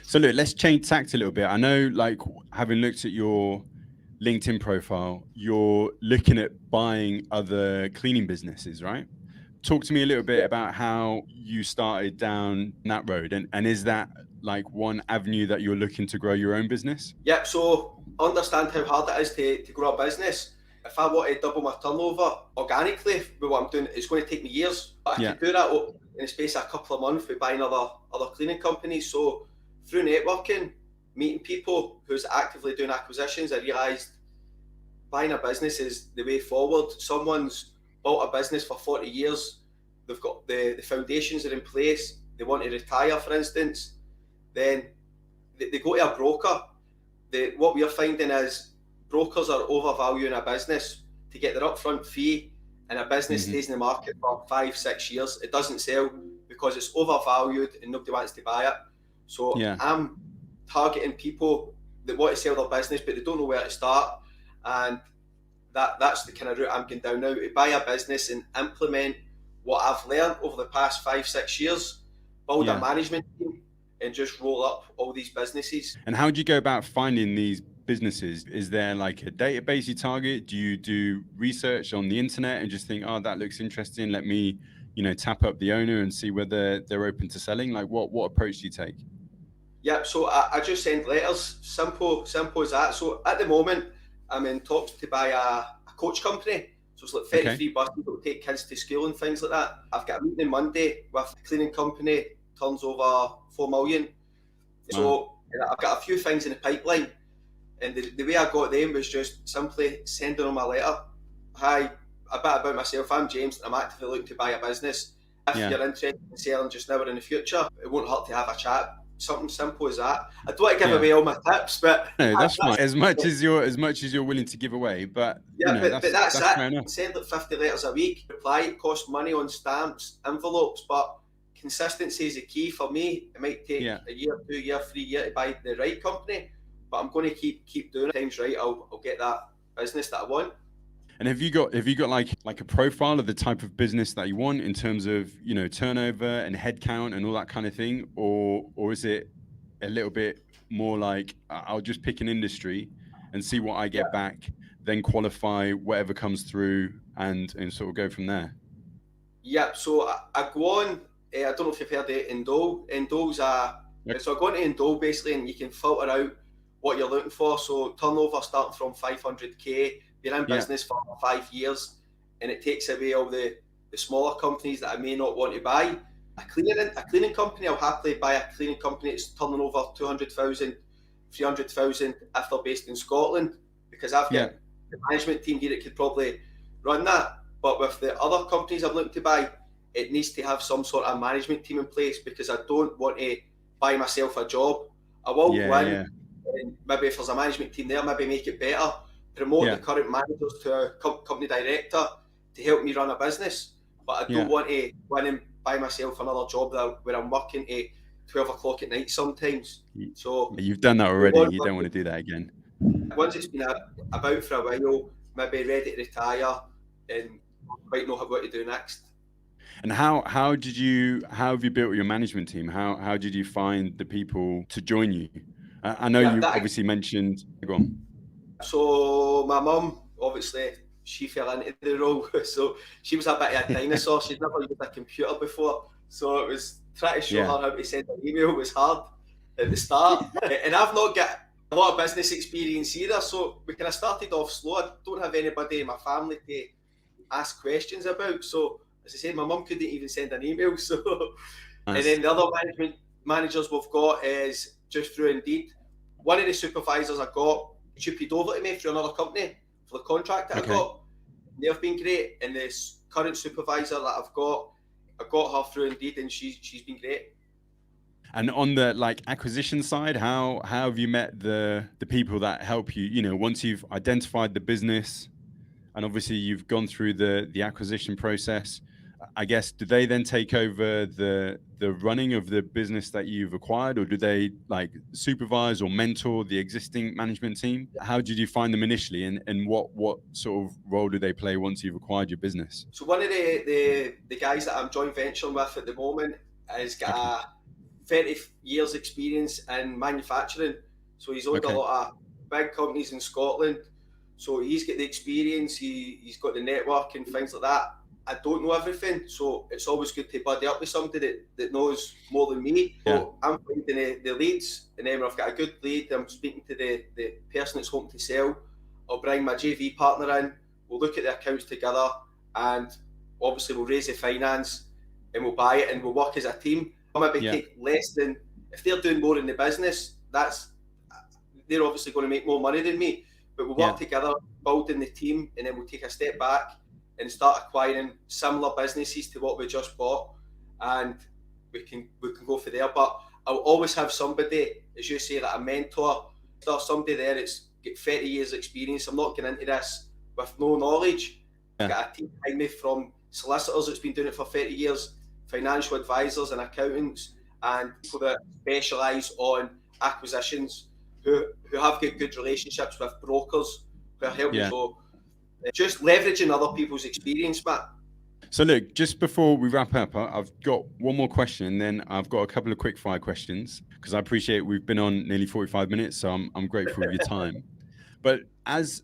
So look, let's change tact a little bit. I know, like, having looked at your LinkedIn profile, you're looking at buying other cleaning businesses, right? Talk to me a little bit about how you started down that road, and is that like one avenue that you're looking to grow your own business? Yep, so understand how hard it is to grow a business. If I want to double my turnover organically with what I'm doing, it's going to take me years. But I Yeah, could do that in the space of a couple of months with buying other cleaning companies. So through networking, meeting people who's actively doing acquisitions, I realised buying a business is the way forward. Someone's built a business for 40 years. They've got the foundations are in place. They want to retire, for instance. Then they go to a broker. What we're finding is brokers are overvaluing a business to get their upfront fee, and a business stays in the market for 5-6 years. It doesn't sell because it's overvalued and nobody wants to buy it. So yeah, I'm targeting people that want to sell their business but they don't know where to start, and that's the kind of route I'm going down now, to buy a business and implement what I've learned over the past 5-6 years, build a yeah. management team, and just roll up all these businesses. And how do you go about finding these businesses? Is there like a database you target? Do you do research on the internet and just think, oh, that looks interesting, let me, tap up the owner and see whether they're open to selling? Like, what approach do you take? Yeah, so I just send letters, simple as that. So at the moment, I'm in talks to buy a coach company. So it's like Okay. 33 buses that will take kids to school and things like that. I've got a meeting on Monday with a cleaning company, turns over 4 million. Wow. So I've got a few things in the pipeline. And the way I got them was just simply sending them a letter. Hi, a bit about myself. I'm James. I'm actively looking to buy a business. If Yeah. you're interested in selling just now or in the future, it won't hurt to have a chat. Something simple as that. I don't want to give Yeah. away all my tips, but No, that's fine. that's As much as you're willing to give away, but yeah, but that's that's it. fair enough. Send like 50 letters a week. Reply, it costs money on stamps, envelopes, but consistency is the key for me. It might take Yeah. a year, 2 year, 3 year to buy the right company, but I'm going to keep doing it. Times right, I'll get that business that I want. And have you got like a profile of the type of business that you want in terms of, turnover and headcount and all that kind of thing? Or is it a little bit more like, I'll just pick an industry and see what I get back, then qualify whatever comes through and sort of go from there? Yeah, so I go on. I don't know if you've heard of Endol. Endol's Yep. so I go on to Endol basically, and you can filter out what you're looking for. So turnover starting from 500k. Been in Yeah. business for 5 years, and it takes away all the smaller companies that I may not want to buy. A cleaning company, I'll happily buy a cleaning company that's turning over 200,000, 300,000 if they're based in Scotland, because I've Yeah. got the management team here that could probably run that. But with the other companies I'm looking to buy, it needs to have some sort of management team in place, because I don't want to buy myself a job. I will go Yeah. in Yeah. and maybe if there's a management team there, maybe make it better, promote the Yeah. current managers to a company director to help me run a business. But I don't Yeah. want to go in and buy myself another job where I'm working to 12 o'clock at night sometimes. So You've done that already. You don't want to do that again. once it's been about for a while, maybe ready to retire and quite know what to do next. And how have you built your management team? How did you find the people to join you? I know Yeah, you that obviously mentioned. Go on. So my mum, obviously, she fell into the role. So she was a bit of a dinosaur. She'd never used a computer before. So it was trying to show Yeah. her how to send an email was hard at the start. And I've not got a lot of business experience either. So we kind of started off slow. I don't have anybody in my family to ask questions about. So as I said, my mum couldn't even send an email. So and Nice. then the other managers we've got is just through Indeed. One of the supervisors I got chipped over to me through another company for the contract that I Okay. got. They've been great, and this current supervisor that I got her through Indeed, and she's been great. And on the like acquisition side, how have you met the people that help you? Once you've identified the business, and obviously you've gone through the acquisition process, I guess, do they then take over the running of the business that you've acquired, or do they like supervise or mentor the existing management team? How did you find them initially, and what sort of role do they play once you've acquired your business? So one of the guys that I'm joint venturing with at the moment has got Okay. a 30 years experience in manufacturing. So he's owned a lot of big companies in Scotland. So he's got the experience, he's got the network and things like that. I don't know everything, so it's always good to buddy up with somebody that knows more than me. So I'm finding the leads, and then when I've got a good lead, I'm speaking to the person that's hoping to sell. I'll bring my JV partner in, we'll look at the accounts together, and obviously we'll raise the finance and we'll buy it and we'll work as a team. I'll maybe take less than, if they're doing more in the business, they're obviously going to make more money than me. But we'll work together, building the team, and then we'll take a step back and start acquiring similar businesses to what we just bought, and we can go for there. But I'll always have somebody, as you say, like a mentor, or somebody there that's got 30 years experience. I'm not getting into this with no knowledge. I've got a team behind me from solicitors that's been doing it for 30 years, financial advisors and accountants, and people that specialise on acquisitions, who have got good relationships with brokers who are helping. So just leveraging other people's experience, Matt. So look, just before we wrap up, I've got one more question, and then I've got a couple of quick fire questions, because I appreciate we've been on nearly 45 minutes, so I'm grateful for your time. But as